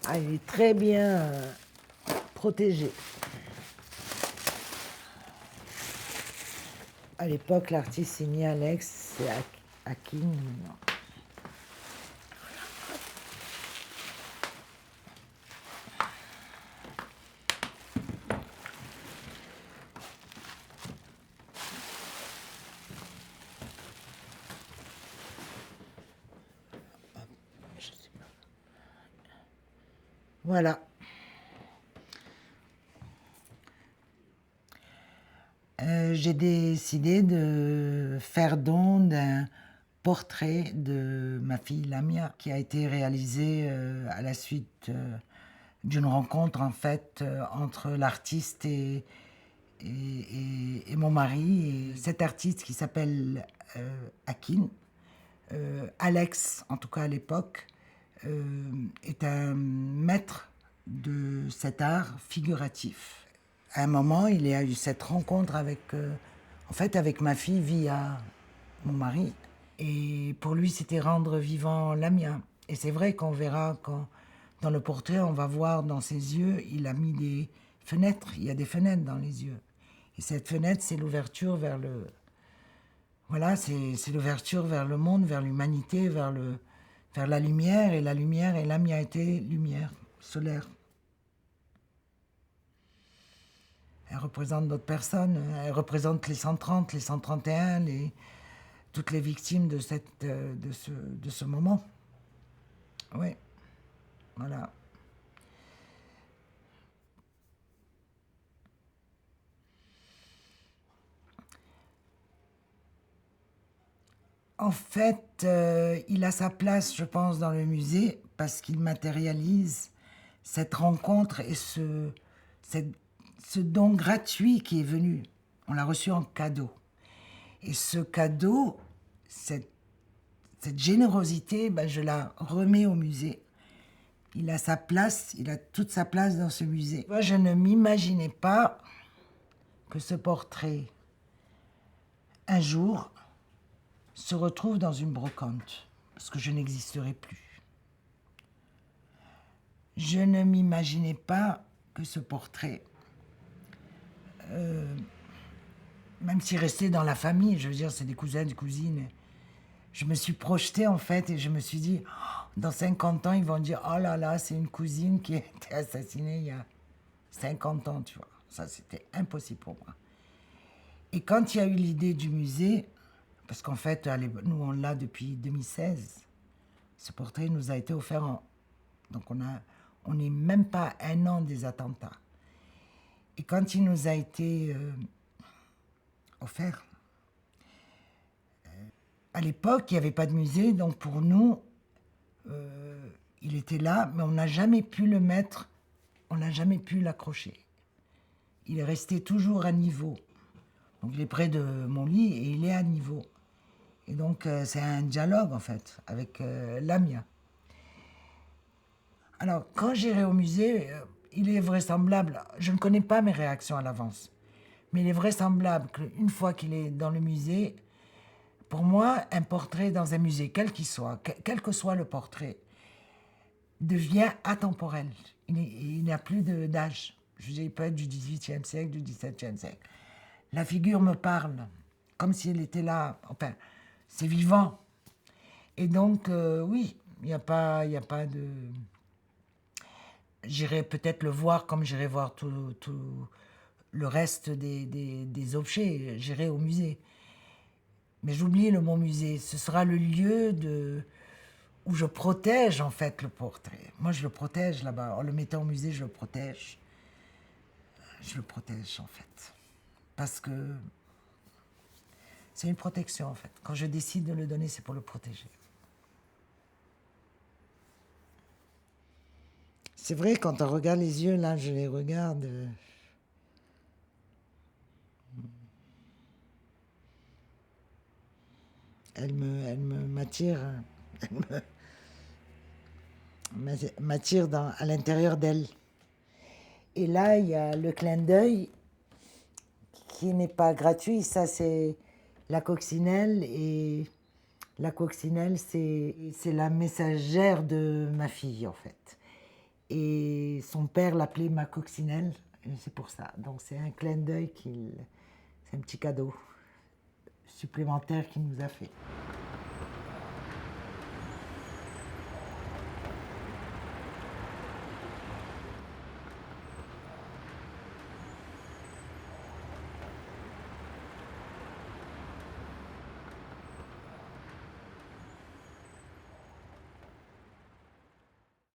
Ah, il est très bien protégé. À l'époque, l'artiste signé Alex, c'est Hakim. Voilà. J'ai décidé de faire don d'un portrait de ma fille Lamia qui a été réalisé à la suite d'une rencontre en fait entre l'artiste et mon mari. Et cet artiste qui s'appelle Akin, Alex en tout cas à l'époque, est un maître de cet art figuratif. À un moment, il y a eu cette rencontre en fait, avec ma fille via mon mari. Et pour lui, c'était rendre vivant Lamia. Et c'est vrai qu'on verra quand, dans le portrait, on va voir dans ses yeux, il a mis des fenêtres. Il y a des fenêtres dans les yeux. Et cette fenêtre, c'est l'ouverture vers le... Voilà, c'est l'ouverture vers le monde, vers l'humanité, vers la lumière. Et la lumière, et Lamia était lumière solaire. Elle représente d'autres personnes. Elle représente les 130, les 131, toutes les victimes de ce moment. Oui, voilà. En fait, il a sa place, je pense, dans le musée parce qu'il matérialise cette rencontre et ce don gratuit qui est venu. On l'a reçu en cadeau. Et ce cadeau, cette générosité, ben, je la remets au musée. Il a sa place, il a toute sa place dans ce musée. Moi, je ne m'imaginais pas que ce portrait, un jour, se retrouve dans une brocante, parce que je n'existerai plus. Je ne m'imaginais pas que ce portrait, même s'il restait dans la famille, je veux dire, c'est des cousins, des cousines, je me suis projetée en fait et je me suis dit, oh, dans 50 ans, ils vont dire, oh là là, c'est une cousine qui a été assassinée il y a 50 ans, tu vois. Ça, c'était impossible pour moi. Et quand il y a eu l'idée du musée, parce qu'en fait, nous, on l'a depuis 2016, ce portrait nous a été offert donc on n'est même pas à un an des attentats. Et quand il nous a été offert, à l'époque, il n'y avait pas de musée, donc pour nous, il était là, mais on n'a jamais pu le mettre, on n'a jamais pu l'accrocher. Il est resté toujours à niveau. Donc il est près de mon lit et il est à niveau. Et donc c'est un dialogue en fait avec Lamia. Alors quand j'irai au musée, il est vraisemblable, je ne connais pas mes réactions à l'avance, mais il est vraisemblable qu'une fois qu'il est dans le musée, pour moi, un portrait dans un musée, quel qu'il soit, quel que soit le portrait, devient atemporel. Il n'a plus d'âge. Je veux dire, il peut être du XVIIIe siècle, du XVIIe siècle. La figure me parle, comme si elle était là. Enfin, c'est vivant. Et donc, oui, il n'y a pas de... J'irai peut-être le voir comme j'irai voir tout le reste des objets. J'irai au musée. Mais j'oublie le mot musée. Ce sera le lieu où je protège en fait le portrait. Moi, je le protège là-bas. En le mettant au musée, je le protège. Je le protège en fait. Parce que c'est une protection en fait. Quand je décide de le donner, c'est pour le protéger. C'est vrai, quand on regarde les yeux, là, je les regarde. Elle m'attire. M'attire à l'intérieur d'elle. Et là, il y a le clin d'œil qui n'est pas gratuit. Ça, c'est la coccinelle. Et la coccinelle, c'est la messagère de ma fille, en fait. Et son père l'appelait ma coccinelle, et c'est pour ça. Donc c'est un clin d'œil c'est un petit cadeau supplémentaire qu'il nous a fait.